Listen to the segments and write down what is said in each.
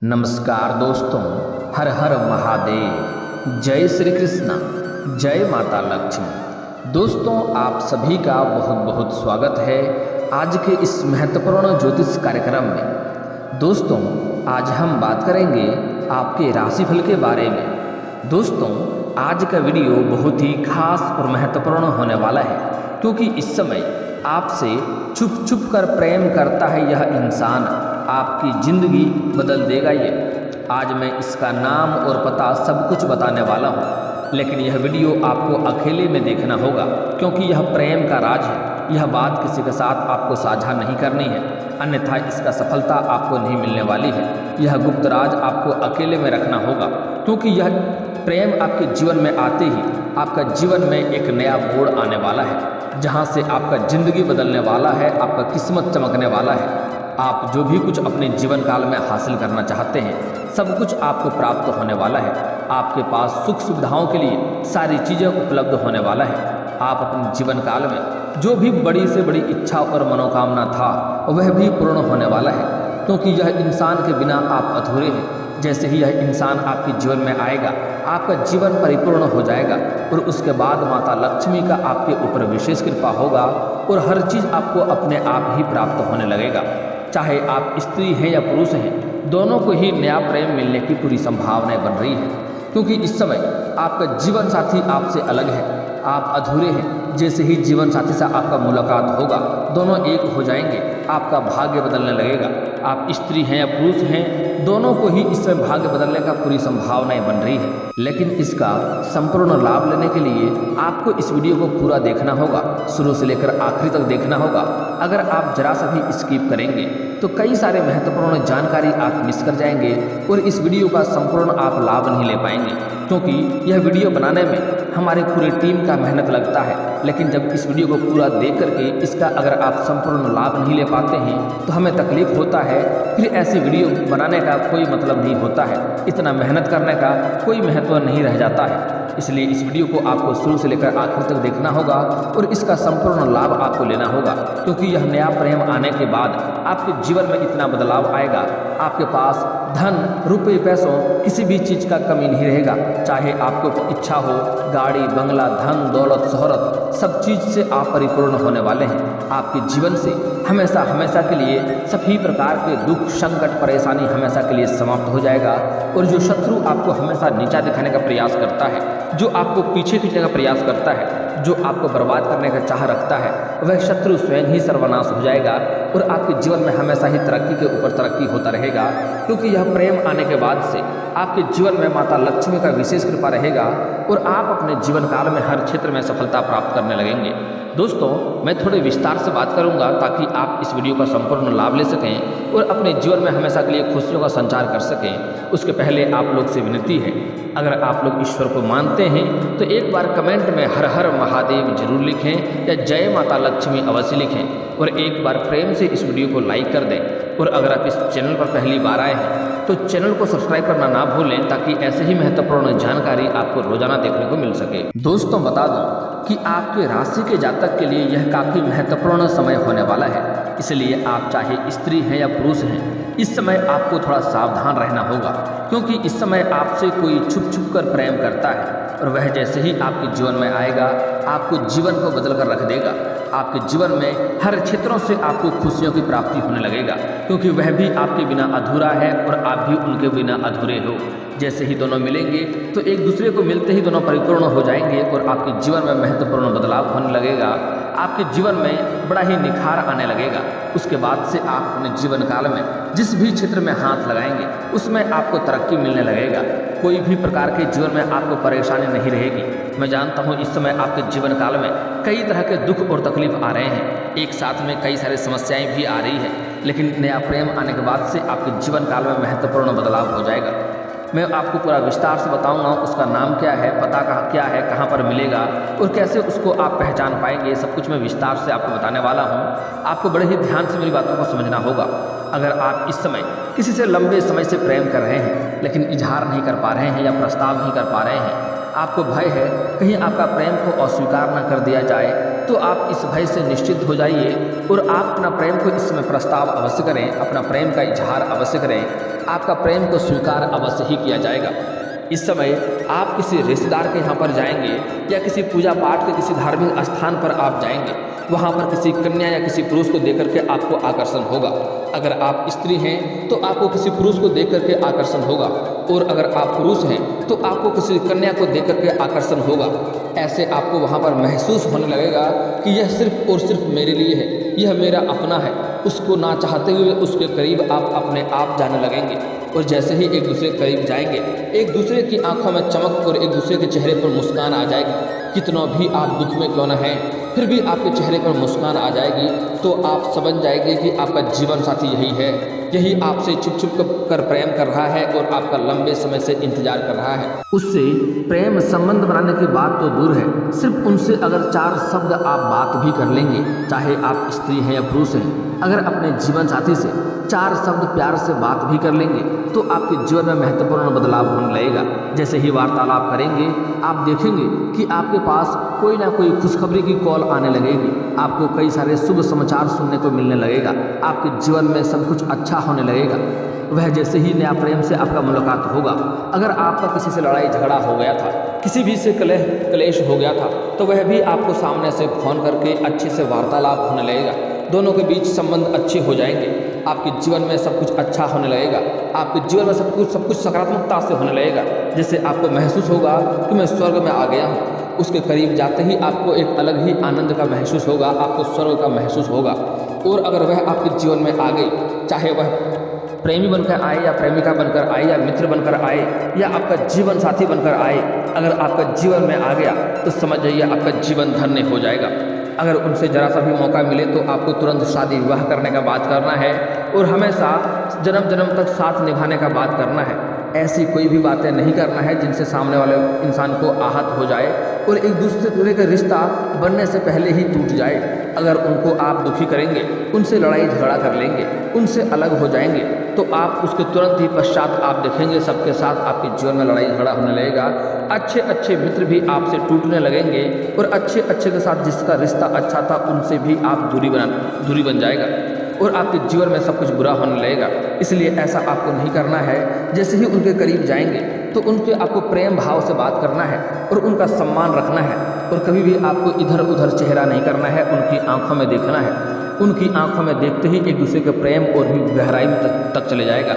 नमस्कार दोस्तों, हर हर महादेव, जय श्री कृष्णा, जय माता लक्ष्मी। दोस्तों, आप सभी का बहुत बहुत स्वागत है आज के इस महत्वपूर्ण ज्योतिष कार्यक्रम में। दोस्तों, आज हम बात करेंगे आपके राशिफल के बारे में। दोस्तों, आज का वीडियो बहुत ही खास और महत्वपूर्ण होने वाला है, क्योंकि इस समय आपसे छुप छुप कर प्रेम करता है यह इंसान, आपकी ज़िंदगी बदल देगा ये। आज मैं इसका नाम और पता सब कुछ बताने वाला हूँ, लेकिन यह वीडियो आपको अकेले में देखना होगा, क्योंकि यह प्रेम का राज है। यह बात किसी के साथ आपको साझा नहीं करनी है, अन्यथा इसका सफलता आपको नहीं मिलने वाली है। यह गुप्त राज आपको अकेले में रखना होगा, क्योंकि यह प्रेम आपके जीवन में आते ही आपका जीवन में एक नया मोड़ आने वाला है, जहाँ से आपका ज़िंदगी बदलने वाला है, आपका किस्मत चमकने वाला है। आप जो भी कुछ अपने जीवन काल में हासिल करना चाहते हैं, सब कुछ आपको प्राप्त होने वाला है। आपके पास सुख सुविधाओं के लिए सारी चीज़ें उपलब्ध होने वाला है। आप अपने जीवन काल में जो भी बड़ी से बड़ी इच्छा और मनोकामना था, वह भी पूर्ण होने वाला है, क्योंकि यह इंसान के बिना आप अधूरे हैं। जैसे ही यह इंसान आपके जीवन में आएगा, आपका जीवन परिपूर्ण हो जाएगा, और उसके बाद माता लक्ष्मी का आपके ऊपर विशेष कृपा होगा और हर चीज़ आपको अपने आप ही प्राप्त होने लगेगा। चाहे आप स्त्री हैं या पुरुष हैं, दोनों को ही नया प्रेम मिलने की पूरी संभावनाएं बन रही है, क्योंकि इस समय आपका जीवन साथी आपसे अलग है, आप अधूरे हैं। जैसे ही जीवन साथी से आपका मुलाकात होगा, दोनों एक हो जाएंगे, आपका भाग्य बदलने लगेगा। आप स्त्री हैं या पुरुष हैं, दोनों को ही इसमें भाग्य बदलने का पूरी संभावनाएं बन रही है। लेकिन इसका संपूर्ण लाभ लेने के लिए आपको इस वीडियो को पूरा देखना होगा, शुरू से लेकर आखिरी तक देखना होगा। अगर आप जरा सा भी स्किप करेंगे तो कई सारे महत्वपूर्ण जानकारी आप मिस कर जाएंगे और इस वीडियो का संपूर्ण आप लाभ नहीं ले पाएंगे, क्योंकि यह वीडियो बनाने में हमारे पूरी टीम का मेहनत लगता है। लेकिन जब इस वीडियो को पूरा देख करके इसका अगर आप संपूर्ण लाभ नहीं ले पाते हैं तो हमें तकलीफ होता है, फिर ऐसी वीडियो बनाने का कोई मतलब नहीं होता है, इतना मेहनत करने का कोई महत्व नहीं रह जाता है। इसलिए इस वीडियो को आपको शुरू से लेकर आखिर तक देखना होगा और इसका संपूर्ण लाभ आपको लेना होगा, क्योंकि यह नया प्रेम आने के बाद आपके जीवन में इतना बदलाव आएगा, आपके पास धन रुपये पैसों किसी भी चीज़ का कमी नहीं रहेगा। चाहे आपको इच्छा हो, गाड़ी बंगला धन दौलत शोहरत, सब चीज़ से आप परिपूर्ण होने वाले हैं। आपके जीवन से हमेशा हमेशा के लिए सभी प्रकार के दुख संकट परेशानी हमेशा के लिए समाप्त हो जाएगा, और जो शत्रु आपको हमेशा नीचा दिखाने का प्रयास करता है, जो आपको पीछे खींचने का प्रयास करता है, जो आपको बर्बाद करने का चाह रखता है, वह शत्रु स्वयं ही सर्वनाश हो जाएगा और आपके जीवन में हमेशा ही तरक्की के ऊपर तरक्की होता रहेगा, क्योंकि यह प्रेम आने के बाद से आपके जीवन में माता लक्ष्मी का विशेष कृपा रहेगा और आप अपने जीवन काल में हर क्षेत्र में सफलता प्राप्त करने लगेंगे। दोस्तों, मैं थोड़े विस्तार से बात करूंगा ताकि आप इस वीडियो का संपूर्ण लाभ ले सकें और अपने जीवन में हमेशा के लिए खुशियों का संचार कर सकें। उसके पहले आप लोग से विनती है, अगर आप लोग ईश्वर को मानते हैं तो एक बार कमेंट में हर हर महादेव जरूर लिखें या जय माता लक्ष्मी अवश्य लिखें, और एक बार प्रेम से इस वीडियो को लाइक कर दें। और अगर आप इस चैनल पर पहली बार आए हैं तो चैनल को सब्सक्राइब करना ना भूलें, ताकि ऐसे ही महत्वपूर्ण जानकारी आपको रोजाना देखने को मिल सके। दोस्तों, बता दूं कि आपके राशि के जातक के लिए यह काफ़ी महत्वपूर्ण समय होने वाला है, इसलिए आप चाहे स्त्री हैं या पुरुष हैं, इस समय आपको थोड़ा सावधान रहना होगा, क्योंकि इस समय आपसे कोई छुप छुप कर प्रेम करता है, और वह जैसे ही आपके जीवन में आएगा आपको जीवन को बदल कर रख देगा। आपके जीवन में हर क्षेत्रों से आपको खुशियों की प्राप्ति होने लगेगा, क्योंकि वह भी आपके बिना अधूरा है और आप भी उनके बिना अधूरे हो। जैसे ही दोनों मिलेंगे तो एक दूसरे को मिलते ही दोनों परिपूर्ण हो जाएंगे और आपके जीवन में महत्वपूर्ण बदलाव होने लगेगा। आपके जीवन में बड़ा ही निखार आने लगेगा। उसके बाद से आप अपने जीवन काल में जिस भी क्षेत्र में हाथ लगाएंगे उसमें आपको तरक्की मिलने लगेगा। कोई भी प्रकार के जीवन में आपको परेशानी नहीं रहेगी। मैं जानता हूँ इस समय आपके जीवन काल में कई तरह के दुख और तकलीफ आ रहे हैं, एक साथ में कई सारी समस्याएं भी आ रही है, लेकिन नया प्रेम आने के बाद से आपके जीवन काल में महत्वपूर्ण बदलाव हो जाएगा। मैं आपको पूरा विस्तार से बताऊंगा, उसका नाम क्या है, पता क्या है, कहाँ पर मिलेगा और कैसे उसको आप पहचान पाएंगे, सब कुछ मैं विस्तार से आपको बताने वाला हूँ। आपको बड़े ही ध्यान से मेरी बातों को समझना होगा। अगर आप इस समय किसी से लंबे समय से प्रेम कर रहे हैं लेकिन इजहार नहीं कर पा रहे हैं या प्रस्ताव नहीं कर पा रहे हैं, आपको भय है कहीं आपका प्रेम को अस्वीकार न कर दिया जाए, तो आप इस भय से निश्चिंत हो जाइए और आप अपना प्रेम को इसमें प्रस्ताव अवश्य करें, अपना प्रेम का इजहार अवश्य करें। आपका प्रेम को स्वीकार अवश्य ही किया जाएगा। इस समय आप किसी रिश्तेदार के यहाँ पर जाएंगे या किसी पूजा पाठ के किसी धार्मिक स्थान पर आप जाएंगे, वहाँ पर किसी कन्या या किसी पुरुष को देख करके आपको आकर्षण होगा। अगर आप स्त्री हैं तो आपको किसी पुरुष को देख करके आकर्षण होगा, और अगर आप पुरुष हैं तो आपको किसी कन्या को देख करके आकर्षण होगा। ऐसे आपको वहाँ पर महसूस होने लगेगा कि यह सिर्फ और सिर्फ मेरे लिए है, यह मेरा अपना है। उसको ना चाहते हुए उसके करीब आप अपने आप जाने लगेंगे, और जैसे ही एक दूसरे के करीब जाएंगे, एक दूसरे की आंखों में चमक और एक दूसरे के चेहरे पर मुस्कान आ जाएगी। कितना भी आप दुख में क्यों न हैं, फिर भी आपके चेहरे पर मुस्कान आ जाएगी, तो आप समझ जाएंगे कि आपका जीवन साथी यही है, यही आपसे छुप छुप कर प्रेम कर रहा है और आपका लंबे समय से इंतजार कर रहा है। उससे प्रेम संबंध बनाने की बात तो दूर है, सिर्फ उनसे अगर 4 शब्द आप बात भी कर लेंगे, चाहे आप स्त्री हैं या पुरुष हैं, अगर अपने जीवन साथी से 4 शब्द प्यार से बात भी कर लेंगे तो आपके जीवन में महत्वपूर्ण बदलाव होने लगेगा। जैसे ही वार्तालाप करेंगे, आप देखेंगे कि आपके पास कोई ना कोई खुशखबरी की कॉल आने लगेगी, आपको कई सारे शुभ समाचार सुनने को मिलने लगेगा, आपके जीवन में सब कुछ अच्छा होने लगेगा। वह जैसे ही नया प्रेम से आपका मुलाकात होगा, अगर आपका किसी से लड़ाई झगड़ा हो गया था, किसी भी से कलेश हो गया था, तो वह भी आपको सामने से फोन करके अच्छे से वार्तालाप होने लगेगा। दोनों के बीच संबंध अच्छे हो जाएंगे, आपके जीवन में सब कुछ अच्छा होने लगेगा, आपके जीवन में सब कुछ सकारात्मकता से होने लगेगा। जैसे आपको महसूस होगा कि मैं स्वर्ग में आ गया हूँ। उसके करीब जाते ही आपको एक अलग ही आनंद का महसूस होगा, आपको स्वर्ग का महसूस होगा। और अगर वह आपके जीवन में आ गई, चाहे वह प्रेमी बनकर आए या प्रेमिका बनकर आए या मित्र बनकर आए या आपका जीवन साथी बनकर आए, अगर आपका जीवन में आ गया तो समझ जाइए आपका जीवन धन्य हो जाएगा। अगर उनसे जरा सा भी मौका मिले तो आपको तुरंत शादी विवाह करने का बात करना है और हमेशा जन्म जन्म तक साथ निभाने का बात करना है। ऐसी कोई भी बातें नहीं करना है जिनसे सामने वाले इंसान को आहत हो जाए और एक दूसरे का रिश्ता बनने से पहले ही टूट जाए। अगर उनको आप दुखी करेंगे, उनसे लड़ाई झगड़ा कर लेंगे, उनसे अलग हो जाएंगे, तो आप उसके तुरंत ही पश्चात आप देखेंगे सबके साथ आपके जीवन में लड़ाई झगड़ा होने लगेगा। अच्छे अच्छे मित्र भी आपसे टूटने लगेंगे और अच्छे अच्छे के साथ जिसका रिश्ता अच्छा था उनसे भी आप दूरी बन जाएगा और आपके जीवन में सब कुछ बुरा होने लगेगा। इसलिए ऐसा आपको नहीं करना है। जैसे ही उनके करीब जाएंगे तो उनके आपको प्रेम भाव से बात करना है और उनका सम्मान रखना है और कभी भी आपको इधर उधर चेहरा नहीं करना है, उनकी आंखों में देखना है। उनकी आंखों में देखते ही एक दूसरे के प्रेम और भी गहराई तक चले जाएगा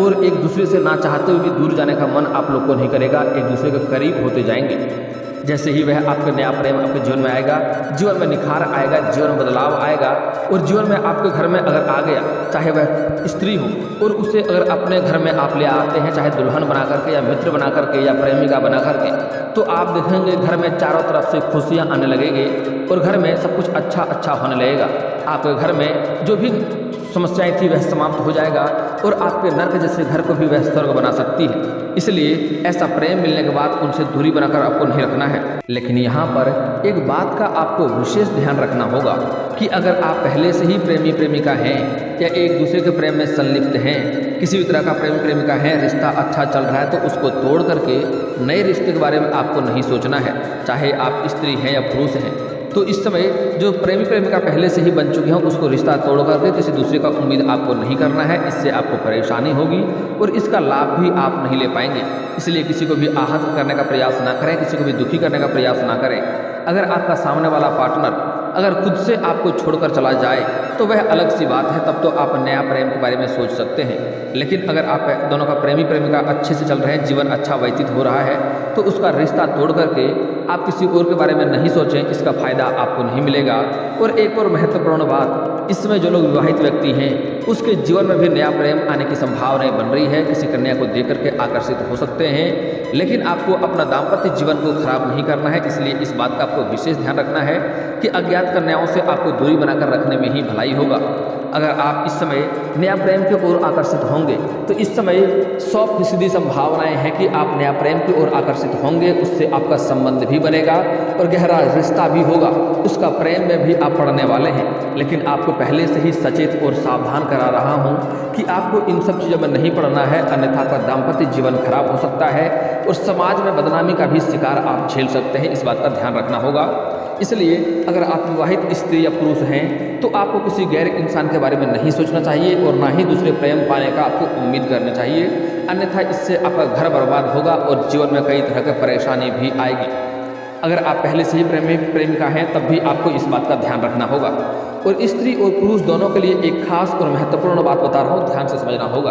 और एक दूसरे से ना चाहते हुए भी दूर जाने का मन आप लोग को नहीं करेगा, एक दूसरे के करीब होते जाएंगे। जैसे ही वह आपका नया प्रेम आपके जीवन में आएगा, जीवन में निखार आएगा, जीवन में बदलाव आएगा और जीवन में आपके घर में अगर आ गया, चाहे वह स्त्री हो और उसे अगर अपने घर में आप ले आते हैं, चाहे दुल्हन बना करके या मित्र बना करके या प्रेमिका बना करके, तो आप देखेंगे घर में चारों तरफ से खुशियाँ आने लगेंगी और घर में सब कुछ अच्छा होने लगेगा। आपके घर में जो भी समस्याएं थी वह समाप्त हो जाएगा और आपके नर्क जैसे घर को भी वह स्वर्ग बना सकती है। इसलिए ऐसा प्रेम मिलने के बाद उनसे दूरी बनाकर आपको नहीं रखना है। लेकिन यहाँ पर एक बात का आपको विशेष ध्यान रखना होगा कि अगर आप पहले से ही प्रेमी प्रेमिका हैं या एक दूसरे के प्रेम में संलिप्त हैं, किसी भी तरह का प्रेमी प्रेमिका है, रिश्ता अच्छा चल रहा है, तो उसको तोड़ करके नए रिश्ते के बारे में आपको नहीं सोचना है, चाहे आप स्त्री हैं या पुरुष हैं। तो इस समय जो प्रेमी प्रेमिका पहले से ही बन चुके हैं उसको रिश्ता तोड़ करके किसी दूसरे का उम्मीद आपको नहीं करना है। इससे आपको परेशानी होगी और इसका लाभ भी आप नहीं ले पाएंगे। इसलिए किसी को भी आहत करने का प्रयास ना करें, किसी को भी दुखी करने का प्रयास ना करें। अगर आपका सामने वाला पार्टनर अगर खुद से आपको छोड़कर चला जाए तो वह अलग सी बात है, तब तो आप नया प्रेम के बारे में सोच सकते हैं। लेकिन अगर आप दोनों का प्रेमी प्रेमिका अच्छे से चल रहे हैं, जीवन अच्छा व्यतीत हो रहा है, तो उसका रिश्ता तोड़ करके आप किसी और के बारे में नहीं सोचें, इसका फायदा आपको नहीं मिलेगा। और एक और महत्वपूर्ण बात, इसमें जो लोग विवाहित व्यक्ति हैं उसके जीवन में भी नया प्रेम आने की संभावनाएं बन रही है। किसी कन्या को देख करके आकर्षित हो सकते हैं, लेकिन आपको अपना दाम्पत्य जीवन को खराब नहीं करना है। इसलिए इस बात का आपको विशेष ध्यान रखना है कि अज्ञात कन्याओं से आपको दूरी बनाकर रखने में ही भलाई होगा। अगर आप इस समय नया प्रेम की ओर आकर्षित होंगे तो इस समय 100% संभावनाएं हैं कि आप नया प्रेम की ओर आकर्षित होंगे, उससे आपका संबंध भी बनेगा और गहरा रिश्ता भी होगा, उसका प्रेम में भी आप पड़ने वाले हैं। लेकिन आपको पहले से ही सचेत और सावधान करा रहा हूँ कि आपको इन सब चीज़ों में नहीं पड़ना है, अन्यथा आपका दाम्पत्य जीवन खराब हो सकता है और समाज में बदनामी का भी शिकार आप झेल सकते हैं। इस बात का ध्यान रखना होगा। इसलिए अगर आप विवाहित स्त्री या पुरुष हैं तो आपको किसी गैर इंसान के बारे में नहीं सोचना चाहिए और ना ही दूसरे प्रेम पाने का आपको उम्मीद करना चाहिए, अन्यथा इससे आपका घर बर्बाद होगा और जीवन में कई तरह की परेशानी भी आएगी। अगर आप पहले से ही प्रेमिका हैं तब भी आपको इस बात का ध्यान रखना होगा। और स्त्री और पुरुष दोनों के लिए एक खास और महत्वपूर्ण बात बता रहा हूँ, ध्यान से समझना होगा।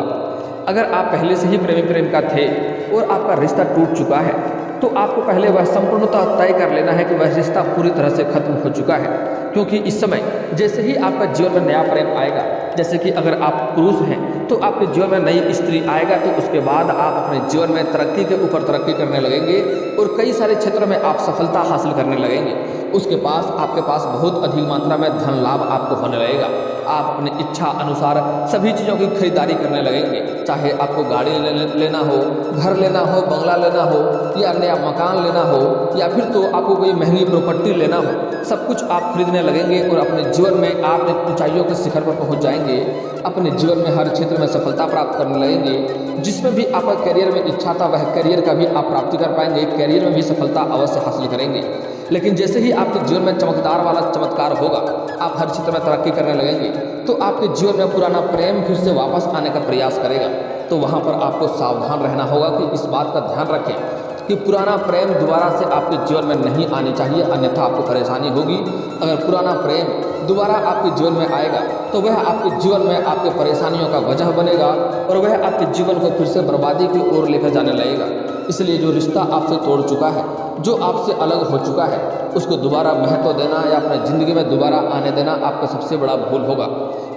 अगर आप पहले से ही प्रेमिका थे और आपका रिश्ता टूट चुका है तो आपको पहले वह संपूर्णतः तय कर लेना है कि वह रिश्ता पूरी तरह से खत्म हो चुका है, क्योंकि इस समय जैसे ही आपका जीवन में नया प्रेम आएगा, जैसे कि अगर आप पुरुष हैं तो आपके जीवन में नई स्त्री आएगा तो उसके बाद आप अपने जीवन में तरक्की के ऊपर तरक्की करने लगेंगे और कई सारे क्षेत्रों में आप सफलता हासिल करने लगेंगे। उसके पास आपके पास बहुत अधिक मात्रा में धन लाभ आपको होने लगेगा। आप अपनी इच्छा अनुसार सभी चीज़ों की खरीदारी करने लगेंगे, चाहे आपको गाड़ी लेना हो, घर लेना हो, बंगला लेना हो या नया मकान लेना हो या फिर तो आपको कोई महंगी प्रॉपर्टी लेना हो, सब कुछ आप खरीदने लगेंगे और अपने जीवन में आप एक ऊंचाइयों के शिखर पर पहुंच जाएंगे। अपने जीवन में हर क्षेत्र में सफलता प्राप्त करने लगेंगे। जिसमें भी आपका करियर में इच्छा था वह करियर का भी आप प्राप्ति कर पाएंगे, करियर में भी सफलता अवश्य हासिल करेंगे। लेकिन जैसे ही आपके जीवन में चमकदार वाला चमत्कार होगा, आप हर क्षेत्र में तरक्की करने लगेंगे तो आपके जीवन में पुराना प्रेम फिर से वापस आने का प्रयास करेगा। तो वहाँ पर आपको सावधान रहना होगा कि इस बात का ध्यान रखें कि पुराना प्रेम दोबारा से आपके जीवन में नहीं आनी चाहिए, अन्यथा आपको परेशानी होगी। अगर पुराना प्रेम दोबारा आपके जीवन में आएगा तो वह आपके जीवन में आपके परेशानियों का वजह बनेगा और वह आपके जीवन को फिर से बर्बादी की ओर लेकर जाने लगेगा। इसलिए जो रिश्ता आपसे तोड़ चुका है, जो आपसे अलग हो चुका है, उसको दोबारा महत्व देना या अपने ज़िंदगी में दोबारा आने देना आपका सबसे बड़ा भूल होगा।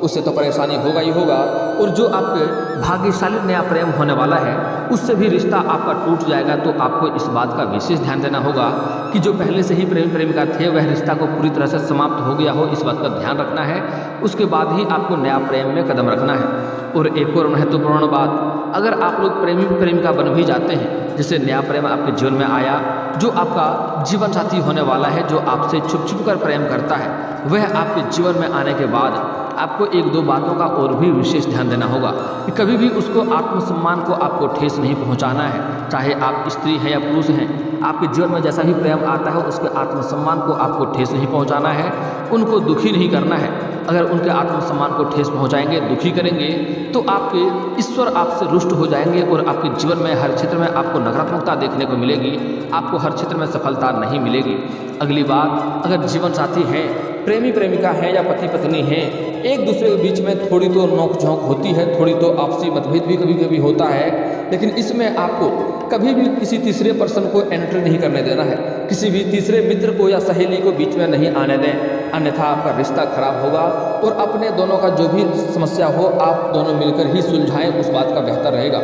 उससे तो परेशानी होगा ही होगा और जो आपके भाग्यशाली नया प्रेम होने वाला है उससे भी रिश्ता आपका टूट जाएगा। तो आपको इस बात का विशेष ध्यान देना होगा कि जो पहले से ही प्रेमिका थे वह रिश्ता को पूरी तरह से समाप्त हो गया हो, इस बात का ध्यान रखना है। उसके बाद ही आपको नया प्रेम में कदम रखना है। और एक और महत्वपूर्ण बात, अगर आप लोग प्रेमिका बन भी जाते हैं, जैसे नया प्रेम आपके जीवन में आया, जो आपका जीवन साथी होने वाला है, जो आपसे छुप छुप कर प्रेम करता है, वह आपके जीवन में आने के बाद आपको एक दो बातों का और भी विशेष ध्यान देना होगा कि कभी भी उसको आत्मसम्मान को आपको ठेस नहीं पहुंचाना है। चाहे आप स्त्री हैं या पुरुष हैं, आपके जीवन में जैसा भी प्रेम आता है उसके आत्मसम्मान को आपको ठेस नहीं पहुंचाना है, उनको दुखी नहीं करना है। अगर उनके आत्मसम्मान को ठेस पहुंचाएंगे, दुखी करेंगे तो आपके ईश्वर आपसे रुष्ट हो जाएंगे और आपके जीवन में हर क्षेत्र में आपको नकारात्मकता देखने को मिलेगी, आपको हर क्षेत्र में सफलता नहीं मिलेगी। अगली बात, अगर जीवन साथी हैं, प्रेमिका हैं या पति पत्नी हैं, एक दूसरे के बीच में थोड़ी तो नोक-झोंक होती है, थोड़ी तो आपसी मतभेद भी कभी कभी होता है, लेकिन इसमें आपको कभी भी किसी तीसरे पर्सन को एंट्री नहीं करने देना है। किसी भी तीसरे मित्र को या सहेली को बीच में नहीं आने दें, अन्यथा आपका रिश्ता खराब होगा। और अपने दोनों का जो भी समस्या हो आप दोनों मिलकर ही सुलझाएं, उस बात का बेहतर रहेगा।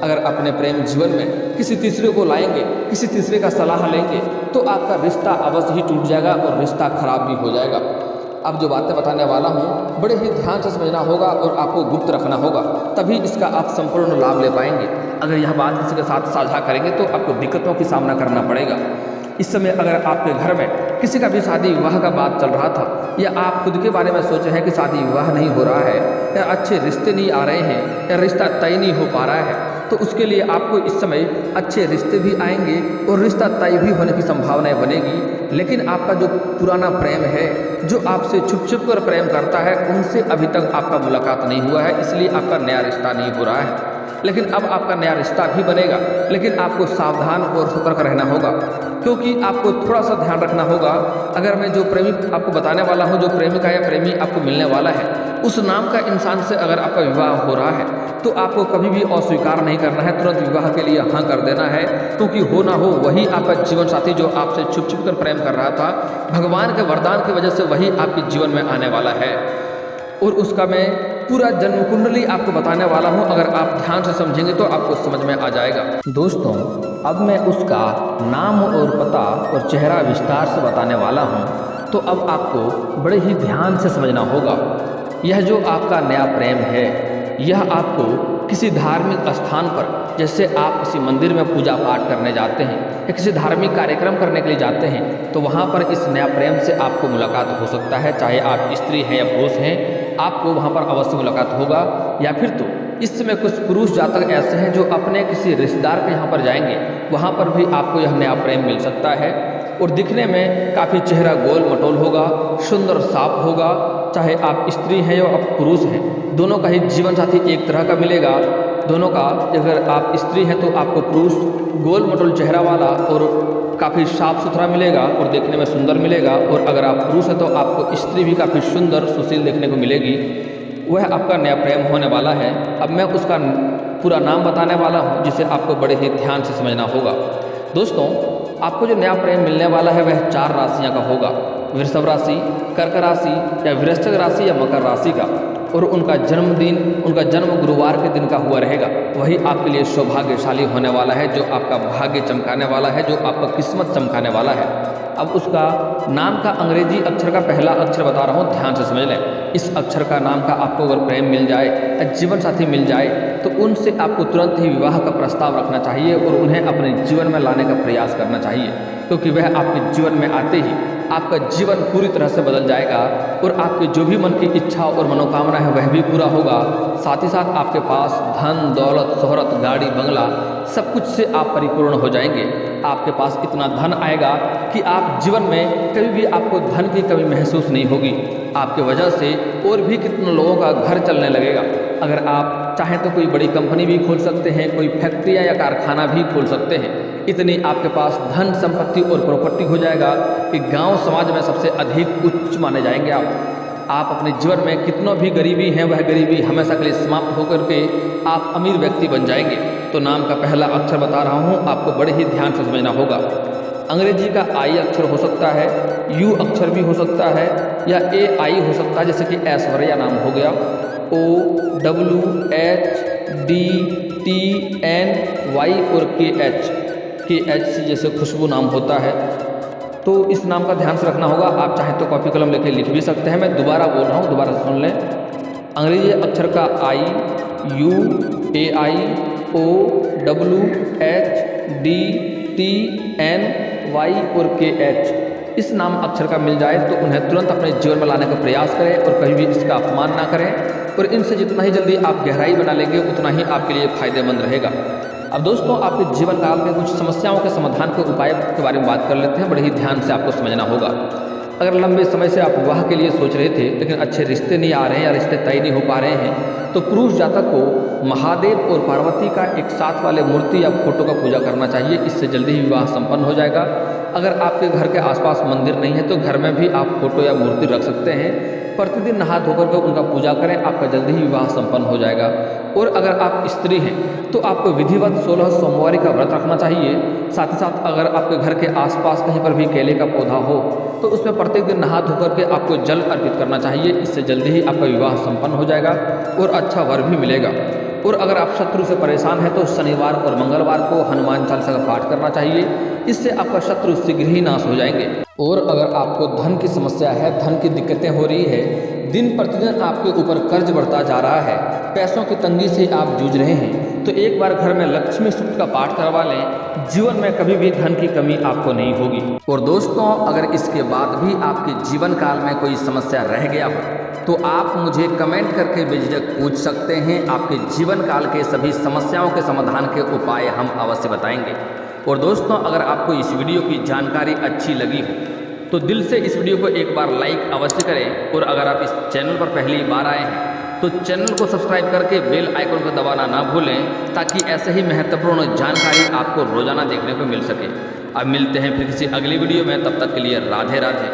अगर अपने प्रेम जीवन में किसी तीसरे को लाएंगे, किसी तीसरे का सलाह लेंगे तो आपका रिश्ता अवश्य ही टूट जाएगा और रिश्ता खराब भी हो जाएगा। अब जो बातें बताने वाला हूँ बड़े ही ध्यान से समझना होगा और आपको गुप्त रखना होगा, तभी इसका आप संपूर्ण लाभ ले पाएंगे। अगर यह बात किसी के साथ साझा करेंगे तो आपको दिक्कतों की सामना करना पड़ेगा। इस समय अगर आपके घर में किसी का भी शादी विवाह का बात चल रहा था या आप खुद के बारे में सोचे हैं कि शादी विवाह नहीं हो रहा है या अच्छे रिश्ते नहीं आ रहे हैं या रिश्ता तय नहीं हो पा रहा है, तो उसके लिए आपको इस समय अच्छे रिश्ते भी आएंगे और रिश्ता तय भी होने की संभावनाएं बनेगी। लेकिन आपका जो पुराना प्रेम है, जो आपसे छुप छुप कर प्रेम करता है, उनसे अभी तक आपका मुलाकात नहीं हुआ है, इसलिए आपका नया रिश्ता नहीं हो रहा है। लेकिन अब आपका नया रिश्ता भी बनेगा, लेकिन आपको सावधान और सतर्क रहना होगा, क्योंकि आपको थोड़ा सा ध्यान रखना होगा। अगर मैं जो प्रेमी आपको बताने वाला हूँ, जो प्रेमिका या प्रेमी आपको मिलने वाला है, उस नाम का इंसान से अगर आपका विवाह हो रहा है तो आपको कभी भी अस्वीकार नहीं करना है, तुरंत विवाह के लिए हाँ कर देना है, क्योंकि हो ना हो वही आपका जीवन साथी जो आपसे छुप छुप कर प्रेम कर रहा था, भगवान के वरदान की वजह से वही आपके जीवन में आने वाला है। और उसका मैं पूरा जन्म कुंडली आपको बताने वाला हूँ, अगर आप ध्यान से समझेंगे तो आपको समझ में आ जाएगा। दोस्तों, अब मैं उसका नाम और पता और चेहरा विस्तार से बताने वाला हूँ, तो अब आपको बड़े ही ध्यान से समझना होगा। यह जो आपका नया प्रेम है, यह आपको किसी धार्मिक स्थान पर, जैसे आप किसी मंदिर में पूजा पाठ करने जाते हैं या किसी धार्मिक कार्यक्रम करने के लिए जाते हैं, तो वहाँ पर इस नया प्रेम से आपको मुलाकात हो सकता है। चाहे आप स्त्री हैं या पुरुष हैं, आपको वहाँ पर अवश्य मुलाकात होगा। या फिर तो इस समय कुछ पुरुष जातक ऐसे हैं जो अपने किसी रिश्तेदार के यहाँ पर जाएंगे, वहाँ पर भी आपको यह नया प्रेम मिल सकता है। और दिखने में काफ़ी चेहरा गोल मटोल होगा, सुंदर साफ होगा। चाहे आप स्त्री हैं या आप पुरुष हैं, दोनों का ही जीवन साथी एक तरह का मिलेगा। दोनों का, अगर आप स्त्री हैं तो आपको पुरुष गोल मटोल चेहरा वाला और काफ़ी साफ सुथरा मिलेगा और देखने में सुंदर मिलेगा। और अगर आप पुरुष हैं तो आपको स्त्री भी काफ़ी सुंदर सुशील देखने को मिलेगी। वह आपका नया प्रेम होने वाला है। अब मैं उसका पूरा नाम बताने वाला हूँ, जिसे आपको बड़े ही ध्यान से समझना होगा। दोस्तों, आपको जो नया प्रेम मिलने वाला है वह 4 राशियाँ का होगा। वृषभ राशि, कर्क राशि या वृश्चिक राशि या मकर राशि का। और उनका जन्मदिन, उनका जन्म गुरुवार के दिन का हुआ रहेगा। वही आपके लिए सौभाग्यशाली होने वाला है, जो आपका भाग्य चमकाने वाला है, जो आपका किस्मत चमकाने वाला है। अब उसका नाम का अंग्रेजी अक्षर का पहला अक्षर बता रहा हूँ, ध्यान से समझ लें। इस अक्षर का नाम का आपको अगर प्रेम मिल जाए या जीवन साथी मिल जाए तो उनसे आपको तुरंत ही विवाह का प्रस्ताव रखना चाहिए और उन्हें अपने जीवन में लाने का प्रयास करना चाहिए, क्योंकि वह आपके जीवन में आते ही आपका जीवन पूरी तरह से बदल जाएगा और आपकी जो भी मन की इच्छा और मनोकामना है वह भी पूरा होगा। साथ ही साथ आपके पास धन दौलत शोहरत गाड़ी बंगला सब कुछ से आप परिपूर्ण हो जाएंगे। आपके पास इतना धन आएगा कि आप जीवन में कभी भी आपको धन की कमी महसूस नहीं होगी। आपके वजह से और भी कितने लोगों का घर चलने लगेगा। अगर आप चाहें तो कोई बड़ी कंपनी भी खोल सकते हैं, कोई फैक्ट्रियाँ या कारखाना भी खोल सकते हैं। इतनी आपके पास धन संपत्ति और प्रॉपर्टी हो जाएगा कि गांव समाज में सबसे अधिक उच्च माने जाएंगे आप अपने जीवन में कितनों भी गरीबी हैं वह गरीबी हमेशा के लिए समाप्त होकर के आप अमीर व्यक्ति बन जाएंगे। तो नाम का पहला अक्षर बता रहा हूँ, आपको बड़े ही ध्यान से समझना होगा। अंग्रेजी का आई अक्षर हो सकता है, यू अक्षर भी हो सकता है या ए आई हो सकता है, जैसे कि ऐश्वर्या नाम हो गया, OWHDTNY और KH जैसे खुशबू नाम होता है। तो इस नाम का ध्यान से रखना होगा। आप चाहें तो कॉपी कलम लेके लिख भी सकते हैं। मैं दोबारा बोल रहा हूँ, दोबारा सुन लें। अंग्रेजी अक्षर का आई, यू, AI, OWHDTNY और KH इस नाम अक्षर का मिल जाए तो उन्हें तुरंत अपने जीवन में लाने का प्रयास करें और कभी भी इसका अपमान ना करें। और इनसे जितना ही जल्दी आप गहराई बना लेंगे उतना ही आपके लिए फायदेमंद रहेगा। अब दोस्तों, आपके जीवन काल में कुछ समस्याओं के समाधान के उपाय के बारे में बात कर लेते हैं। बड़े ही ध्यान से आपको समझना होगा। अगर लंबे समय से आप विवाह के लिए सोच रहे थे लेकिन अच्छे रिश्ते नहीं आ रहे हैं या रिश्ते तय नहीं हो पा रहे हैं, तो पुरुष जातक को महादेव और पार्वती का एक साथ वाले मूर्ति या फोटो का पूजा करना चाहिए। इससे जल्दी ही विवाह संपन्न हो जाएगा। अगर आपके घर के आसपास मंदिर नहीं है तो घर में भी आप फोटो या मूर्ति रख सकते हैं। प्रतिदिन नहा धोकर के उनका पूजा करें, आपका जल्दी ही विवाह संपन्न हो जाएगा। और अगर आप स्त्री हैं तो आपको विधिवत 16 सोमवारी का व्रत रखना चाहिए। साथ ही साथ अगर आपके घर के आसपास कहीं पर भी केले का पौधा हो तो उसमें प्रत्येक दिन नहा धोकर के आपको जल अर्पित करना चाहिए। इससे जल्दी ही आपका विवाह संपन्न हो जाएगा और अच्छा वर भी मिलेगा। और अगर आप शत्रु से परेशान हैं तो शनिवार और मंगलवार को हनुमान चालीसा का पाठ करना चाहिए। इससे आपका शत्रु शीघ्र ही नाश हो जाएंगे। और अगर आपको धन की समस्या है, धन की दिक्कतें हो रही है, दिन प्रतिदिन आपके ऊपर कर्ज बढ़ता जा रहा है, पैसों की तंगी से आप जूझ रहे हैं, तो एक बार घर में लक्ष्मी सूक्त का पाठ करवा लें। जीवन में कभी भी धन की कमी आपको नहीं होगी। और दोस्तों, अगर इसके बाद भी आपके जीवन काल में कोई समस्या रह गया हो तो आप मुझे कमेंट करके बेझिझक पूछ सकते हैं। आपके जीवन काल के सभी समस्याओं के समाधान के उपाय हम अवश्य बताएंगे। और दोस्तों, अगर आपको इस वीडियो की जानकारी अच्छी लगी हो तो दिल से इस वीडियो को एक बार लाइक अवश्य करें। और अगर आप इस चैनल पर पहली बार आए हैं तो चैनल को सब्सक्राइब करके बेल आइकन को दबाना ना भूलें, ताकि ऐसे ही महत्वपूर्ण जानकारी आपको रोजाना देखने को मिल सके। अब मिलते हैं फिर किसी अगली वीडियो में, तब तक के लिए राधे राधे।